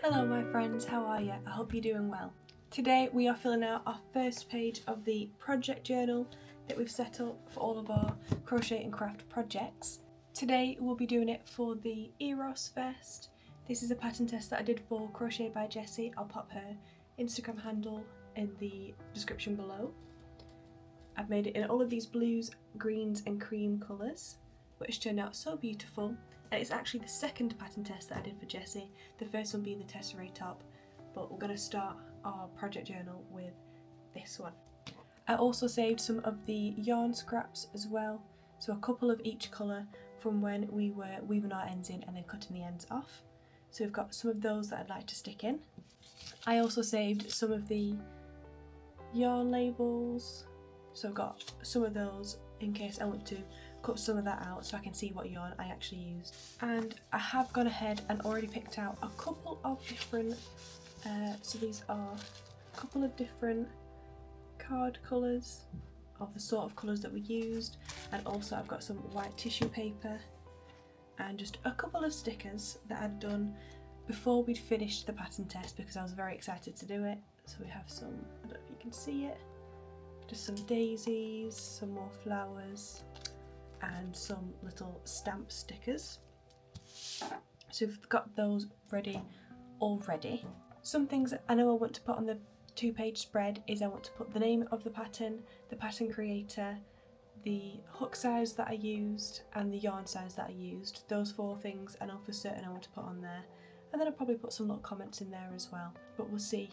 Hello my friends, how are you? I hope you're doing well. Today we are filling out our first page of the project journal that we've set up for all of our crochet and craft projects. Today we'll be doing it for the Eros Vest. This is a pattern test that I did for Crochet by Jessie. I'll pop her Instagram handle in the description below. I've made it in all of these blues, greens and cream colours, which turned out so beautiful. And it's actually the second pattern test that I did for Jessie, the first one being the tesserae top, but we're going to start our project journal with this one. I also saved some of the yarn scraps as well, so a couple of each colour from when we were weaving our ends in and then cutting the ends off. So we've got some of those that I'd like to stick in. I also saved some of the yarn labels, so I've got some of those in case I want to cut some of that out so I can see what yarn I actually used. And I have gone ahead and already picked out a couple of different, so these are a couple of different card colours of the sort of colours that we used, and also I've got some white tissue paper and just a couple of stickers that I'd done before we'd finished the pattern test because I was very excited to do it. So we have some, I don't know if you can see it, just some daisies, some more flowers and some little stamp stickers. So we've got those ready already. Some things I know I want to put on the 2-page spread is I want to put the name of the pattern creator, the hook size that I used and the yarn size that I used. Those 4 things I know for certain I want to put on there, and then I'll probably put some little comments in there as well, but we'll see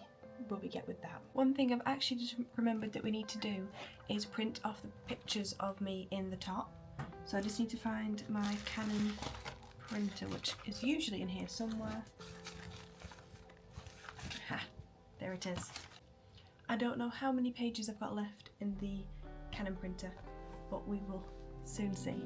where we get with that. One thing I've actually just remembered that we need to do is print off the pictures of me in the top. So I just need to find my Canon printer, which is usually in here somewhere. Ha, there it is. I don't know how many pages I've got left in the Canon printer, but we will soon see.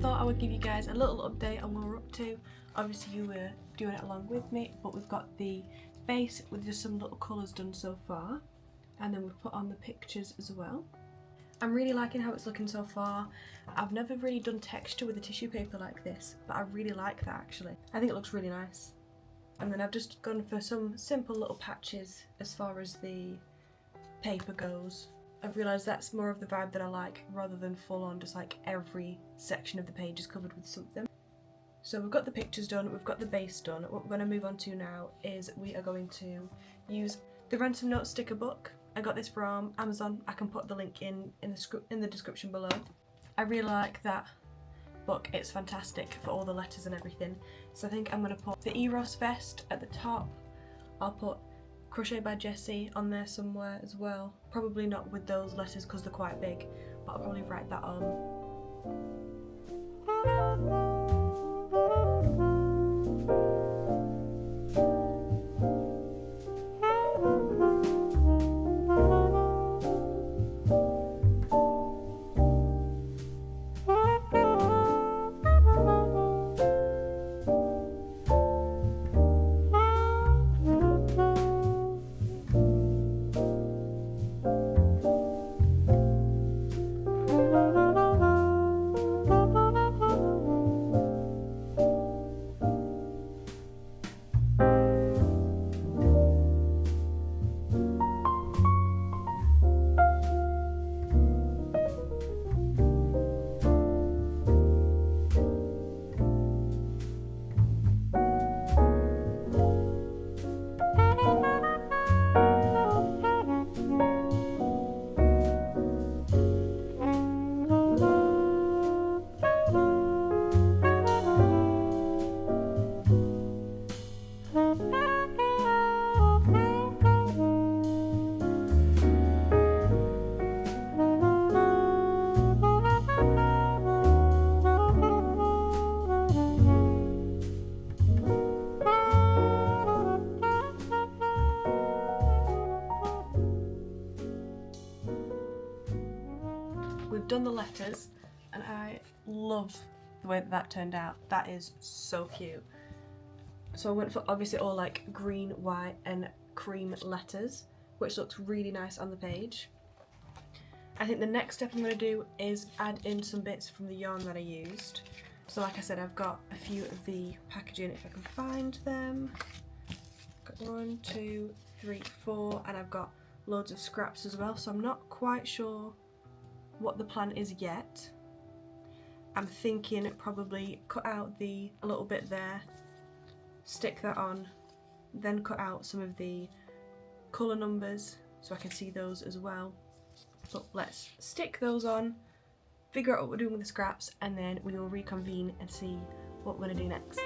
thought I would give you guys a little update on where we're up to. Obviously you were doing it along with me, but we've got the base with just some little colours done so far, and then we've put on the pictures as well. I'm really liking how it's looking so far. I've never really done texture with a tissue paper like this, but I really like that actually. I think it looks really nice. And then I've just gone for some simple little patches as far as the paper goes. I've realised that's more of the vibe that I like, rather than full on just like every section of the page is covered with something. So we've got the pictures done, we've got the base done. What we're going to move on to now is we are going to use the Ransom Notes sticker book. I got this from Amazon. I can put the link in the description below. I really like that book, it's fantastic for all the letters and everything. So I think I'm going to put the Eros Vest at the top. I'll put Crochet by Jessie on there somewhere as well. Probably not with those letters because they're quite big, but I'll probably write that on. We've done the letters and I love the way that turned out. That is so cute. So I went for obviously all like green, white and cream letters, which looks really nice on the page. I think the next step I'm going to do is add in some bits from the yarn that I used. So like I said, I've got a few of the packaging if I can find them. Got 1, 2, 3, 4, and I've got loads of scraps as well, so I'm not quite sure what the plan is yet. I'm thinking probably cut out a little bit there, stick that on, then cut out some of the colour numbers so I can see those as well. So let's stick those on, figure out what we're doing with the scraps, and then we will reconvene and see what we're going to do next.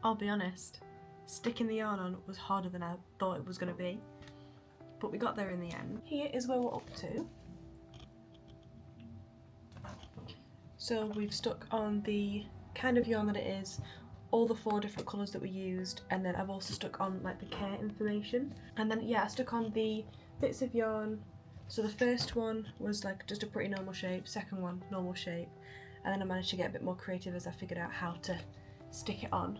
I'll be honest, sticking the yarn on was harder than I thought it was going to be, but we got there in the end. Here is where we're up to. So we've stuck on the kind of yarn that it is, all the 4 different colours that we used, and then I've also stuck on like the care information. And then yeah, I stuck on the bits of yarn. So the first one was like just a pretty normal shape, second one normal shape, and then I managed to get a bit more creative as I figured out how to stick it on.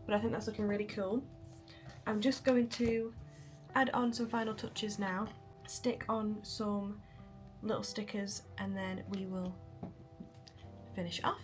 But I think that's looking really cool. I'm just going to add on some final touches now, stick on some little stickers, and then we will finish off.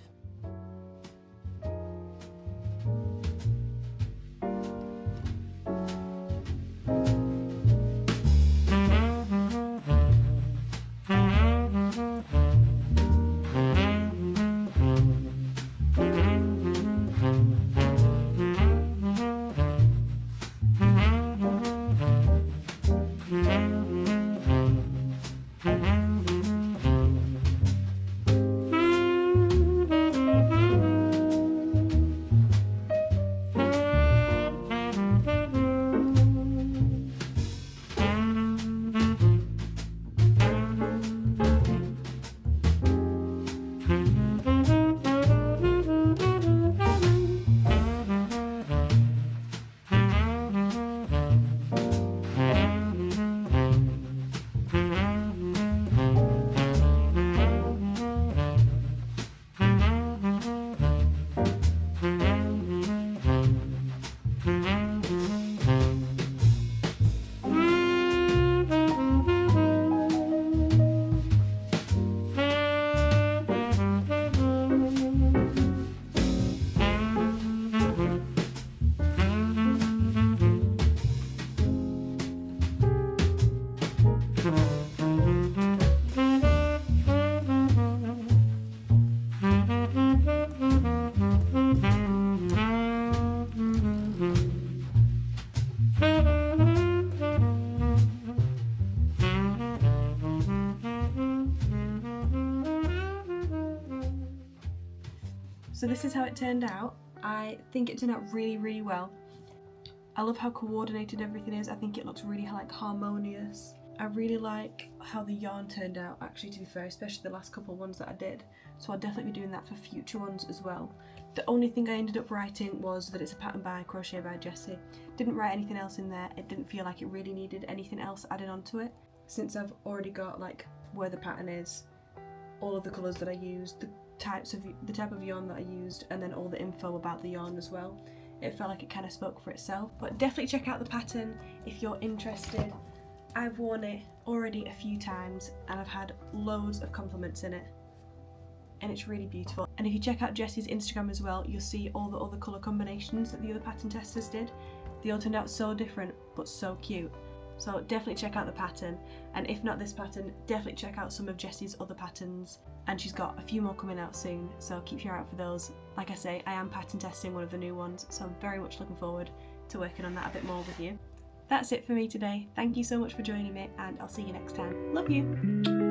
So this is how it turned out. I think it turned out really, really well. I love how coordinated everything is. I think it looks really like harmonious. I really like how the yarn turned out, actually, to be fair, especially the last couple of ones that I did. So I'll definitely be doing that for future ones as well. The only thing I ended up writing was that it's a pattern by Crochet by Jessie. Didn't write anything else in there. It didn't feel like it really needed anything else added onto it, since I've already got like where the pattern is, all of the colours that I used, the type of yarn that I used, and then all the info about the yarn as well. It felt like it kind of spoke for itself. But definitely check out the pattern if you're interested. I've worn it already a few times and I've had loads of compliments in it, and it's really beautiful. And if you check out Jessie's Instagram as well, you'll see all the other colour combinations that the other pattern testers did. They all turned out so different but so cute. So definitely check out the pattern, and if not this pattern, definitely check out some of Jessie's other patterns, and she's got a few more coming out soon, so keep your eye out for those. Like I say, I am pattern testing one of the new ones, so I'm very much looking forward to working on that a bit more with you. That's it for me today. Thank you so much for joining me, and I'll see you next time. Love you!